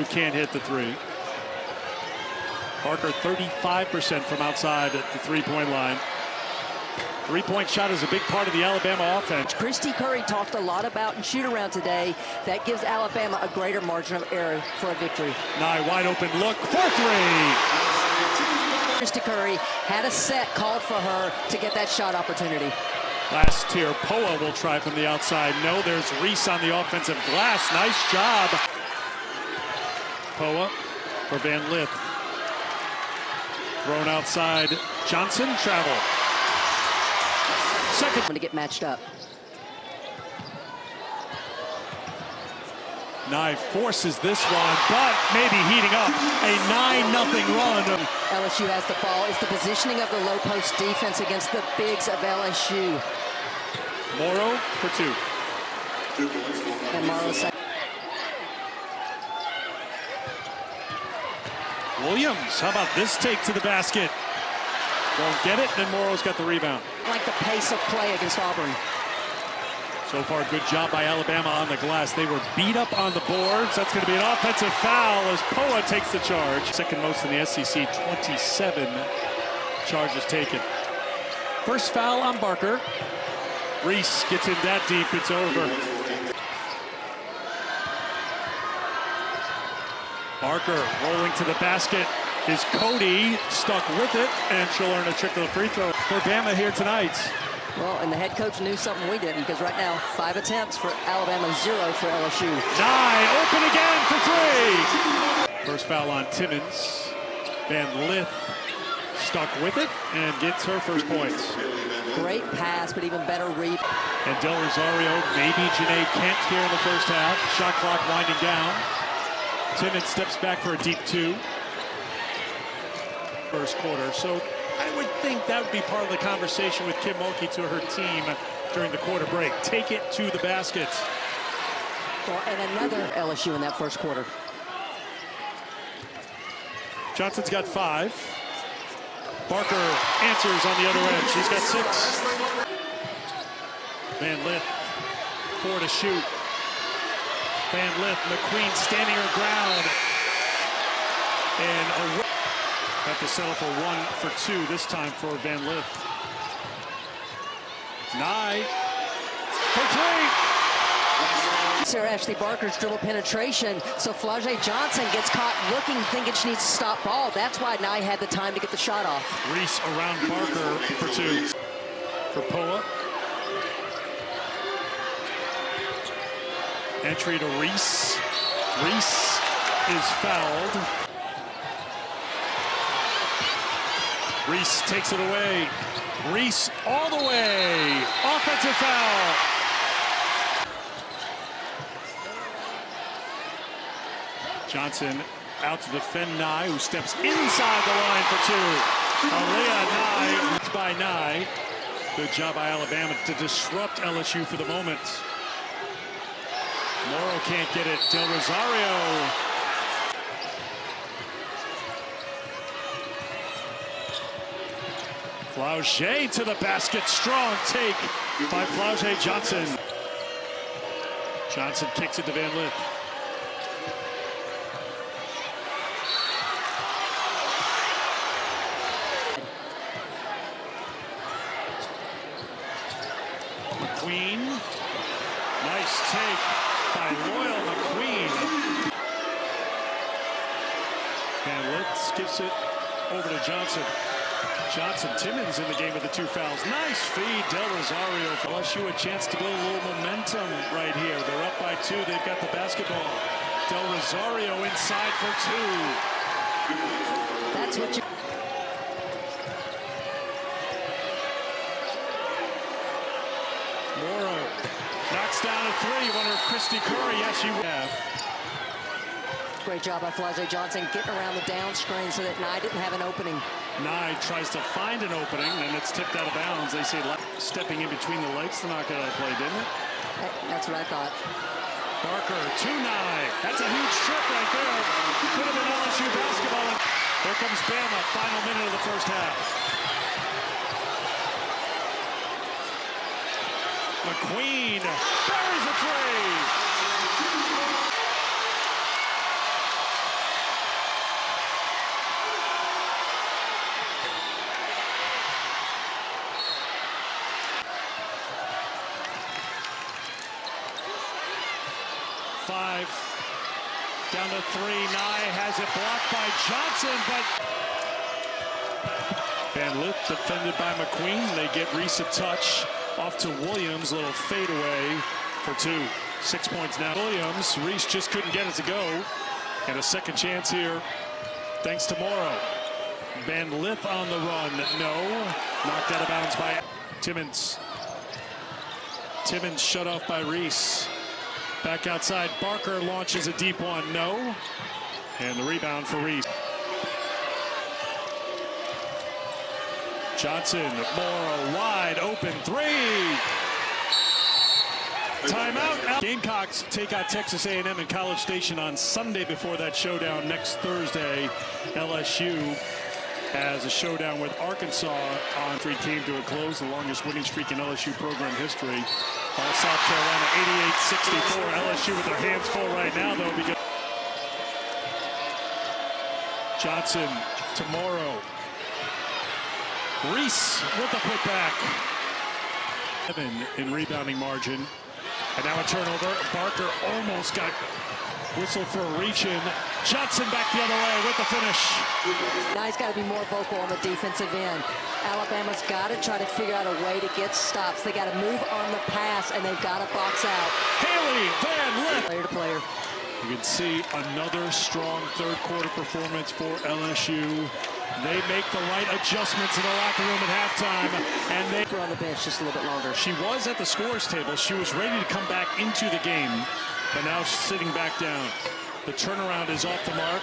can't hit the three. Parker 35% from outside at the three-point line. Three-point shot is a big part of the Alabama offense. Christy Curry talked a lot about in shoot-around today. That gives Alabama a greater margin of error for a victory. Nye wide open look for three. Christy Curry had a set called for her to get that shot opportunity. Last tier, Poa will try from the outside. No, there's Reese on the offensive glass. Nice job. Poa for Van Lith. Thrown outside. Johnson travel. Second. To get matched up. Nye forces this one, but maybe heating up. A 9-0 run. LSU has the ball. It's the positioning of the low post defense against the bigs of LSU. Morrow for two. And Morrow second. Williams, how about this take to the basket? Won't get it, then Morrow's got the rebound. Like the pace of play against Auburn. So far, good job by Alabama on the glass. They were beat up on the boards. That's going to be an offensive foul as Poa takes the charge. Second most in the SEC, 27 charges taken. First foul on Barker. Reese gets in that deep, it's over. Barker rolling to the basket. Is Cody stuck with it, and she'll earn a trick of the free throw for Bama here tonight. Well, and the head coach knew something we didn't, because right now, 5 attempts for Alabama, 0 for LSU. Nye open again for three. First foul on Timmons. Van Lith stuck with it and gets her first points. Great pass, but even better read. And Del Rosario, maybe Janae Kent here in the first half. Shot clock winding down. Timmons steps back for a deep two. First quarter. So I would think that would be part of the conversation with Kim Mulkey to her team during the quarter break. Take it to the basket. Well, and another LSU in that first quarter. Johnson's got 5. Barker answers on the other end. She's got 6. Van Lith, 4 to shoot. Van Lith, McQueen standing her ground. And a have to settle for 1 for 2 this time for Van Lith. Nye for 3. Sarah Ashley Barker's dribble penetration, so Flau'jae Johnson gets caught looking, thinking she needs to stop ball. That's why Nye had the time to get the shot off. Reese around Barker for 2. For Poa. Entry to Reese. Reese is fouled. Reese takes it away. Reese all the way. Offensive foul. Johnson out to defend Nye, who steps inside the line for 2. Aliyah Nye, it's by Nye. Good job by Alabama to disrupt LSU for the moment. Morrow can't get it. Del Rosario. Flau'jae to the basket. Strong take by Flau'jae Johnson. Johnson kicks it to Van Lith. McQueen. Nice take by Loyal McQueen. Van Lith skips it over to Johnson. Johnson, Timmons in the game with the 2 fouls. Nice feed, Del Rosario. For LSU a chance to build a little momentum right here. They're up by 2. They've got the basketball. Del Rosario inside for 2. That's what you... Morrow knocks down a 3. Wonder if Christy Curry, yes, she would have. Great job by Flau'jae Johnson getting around the down screen so that Nye didn't have an opening. Nye tries to find an opening, and it's tipped out of bounds. They say stepping in between the legs to knock it out of play, didn't it? That's what I thought. Barker to Nye. That's a huge trip right there. Could have been LSU basketball. Here comes Bama, final minute of the first half. McQueen buries a 3. 5. Down to 3. Nye has it blocked by Johnson, but Van Lith defended by McQueen. They get Reese a touch off to Williams. Little fadeaway for 2. 6 points now. Williams, Reese just couldn't get it to go. And a second chance here, thanks to Morrow. Van Lith on the run. No. Knocked out of bounds by Timmons. Timmons shut off by Reese. Back outside. Barker launches a deep one. No. And the rebound for Reese. Johnson, Morrow, wide open 3. Timeout. Gamecocks take out Texas A&M in College Station on Sunday before that showdown next Thursday. LSU has a showdown with Arkansas on 3 team to a close, the longest winning streak in LSU program history. All South Carolina 88-64. LSU with their hands full right now, though, because Johnson to Morrow. Reese with the putback. 7 in rebounding margin. And now a turnover. Barker almost got whistled for a reach-in. Johnson back the other way with the finish. Now he's got to be more vocal on the defensive end. Alabama's got to try to figure out a way to get stops. They got to move on the pass, and they've got to box out. Haley Van Lith. Player to player. You can see another strong third-quarter performance for LSU. They make the right adjustments in the locker room at halftime, and they were on the bench just a little bit longer. She was at the scorer's table. She was ready to come back into the game, but now sitting back down. The turnaround is off the mark.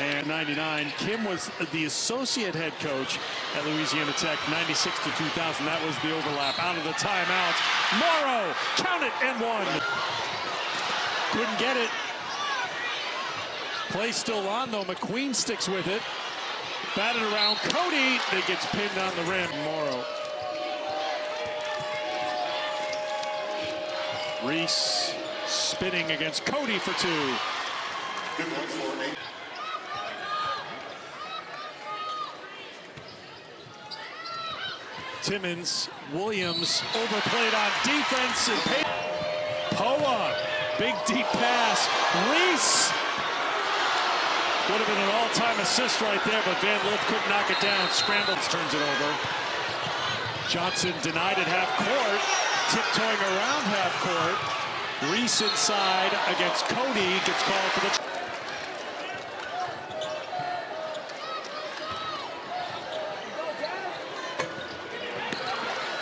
And 99. Kim was the associate head coach at Louisiana Tech, 96 to 2000. That was the overlap. Out of the timeout. Morrow, count it, and 1. Couldn't get it. Play still on, though. McQueen sticks with it. Batted around. Cody, that gets pinned on the rim. Morrow. Reese spinning against Cody for 2. Timmons, Williams overplayed on defense. And Poa, big deep pass. Reese would have been an all-time assist right there, but Van Lith couldn't knock it down. Scrambles, turns it over. Johnson denied at half court, tiptoeing around half court. Reese inside against Cody, gets called for the...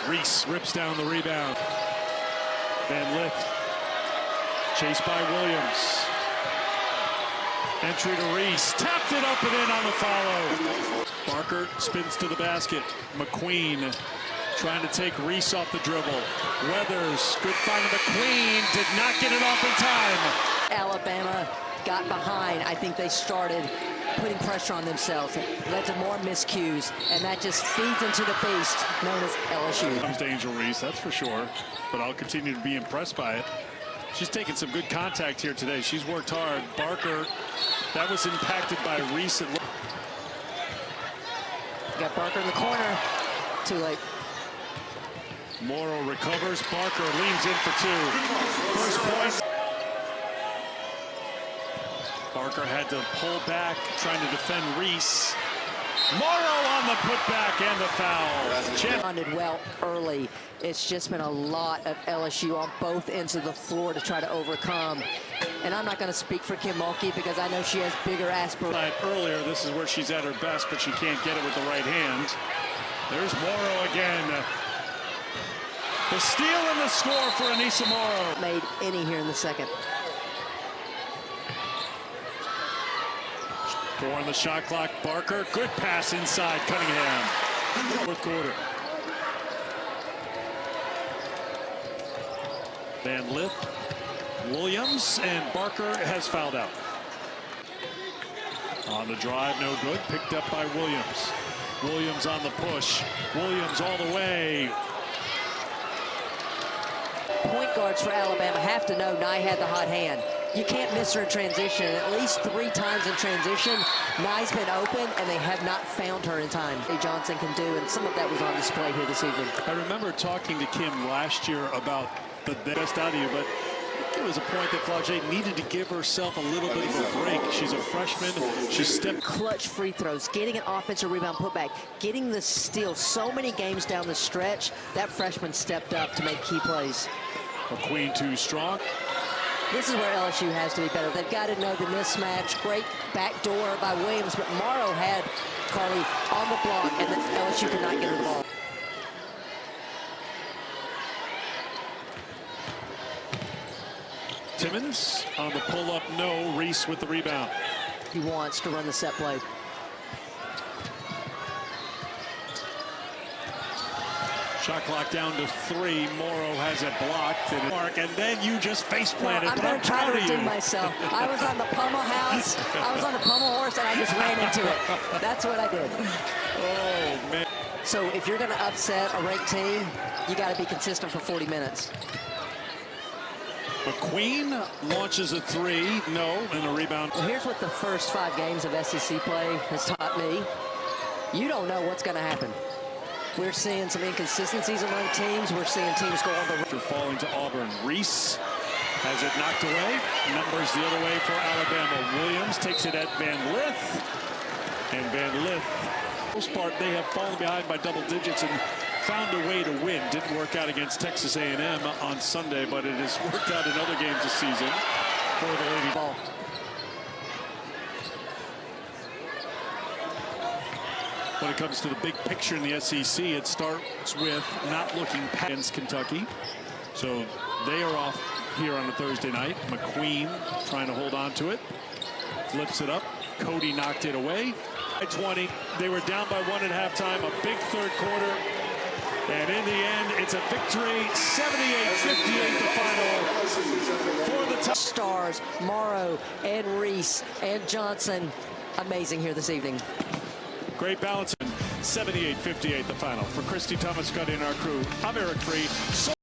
Reese rips down the rebound. Van Lith, chased by Williams. Entry to Reese, tapped it up and in on the follow. Barker spins to the basket. McQueen trying to take Reese off the dribble. Weathers, good find of McQueen, did not get it off in time. Alabama got behind. I think they started putting pressure on themselves. It led to more miscues, and that just feeds into the beast known as LSU. Comes to Angel Reese, that's for sure, but I'll continue to be impressed by it. She's taken some good contact here today. She's worked hard. Barker, that was impacted by Reese. Got Barker in the corner. Too late. Morrow recovers. Barker leans in for 2. First point. Barker had to pull back, trying to defend Reese. Morrow on the putback and the foul. Responded well early. It's just been a lot of LSU on both ends of the floor to try to overcome. And I'm not going to speak for Kim Mulkey because I know she has bigger aspirations. Earlier, this is where she's at her best, but she can't get it with the right hand. There's Morrow again. The steal and the score for Anissa Morrow. Made any here in the second. 4 on the shot clock. Barker, good pass inside Cunningham. Fourth quarter. Van Lith, Williams, and Barker has fouled out. On the drive, no good. Picked up by Williams. Williams on the push. Williams all the way. Point guards for Alabama have to know Nye had the hot hand. You can't miss her in transition. At least 3 times in transition, Nye's been open, and they have not found her in time. Johnson can do, and some of that was on display here this evening. I remember talking to Kim last year about the best out of you, but there was a point that Flau'jae needed to give herself a little bit of a break. She's a freshman. She stepped. Clutch free throws, getting an offensive rebound putback, getting the steal. So many games down the stretch, that freshman stepped up to make key plays. McQueen too strong. This is where LSU has to be better. They've got to know the mismatch. Great backdoor by Williams, but Morrow had Carly on the block, and then LSU could not get her the ball. Timmons on the pull-up, no. Reese with the rebound. He wants to run the set play. Shot clock down to 3. Morrow has it blocked. And then you just face planted. I'm going to try to redeem myself. I was on the pummel house. I was on the pummel horse, and I just ran into it. That's what I did. Oh, man. So if you're going to upset a ranked team, you got to be consistent for 40 minutes. McQueen launches a 3. No, and a rebound. Well, here's what the first 5 games of SEC play has taught me. You don't know what's going to happen. We're seeing some inconsistencies among teams. We're seeing teams go on the after falling to Auburn. Reese has it knocked away. Numbers the other way for Alabama. Williams takes it at Van Lith. And Van Lith, for the most part, they have fallen behind by double digits and found a way to win. Didn't work out against Texas A&M on Sunday, but it has worked out in other games this season for the Lady Ball. When it comes to the big picture in the SEC, it starts with not looking past Kentucky. So they are off here on a Thursday night. McQueen trying to hold on to it. Flips it up. Cody knocked it away. At 20, they were down by 1 at halftime. A big third quarter. And in the end, it's a victory, 78-58 the final for the top stars, Morrow and Reese and Johnson. Amazing here this evening. Great balance. 78-58 the final. For Christy Thomas, Scotty, and our crew, I'm Eric Free.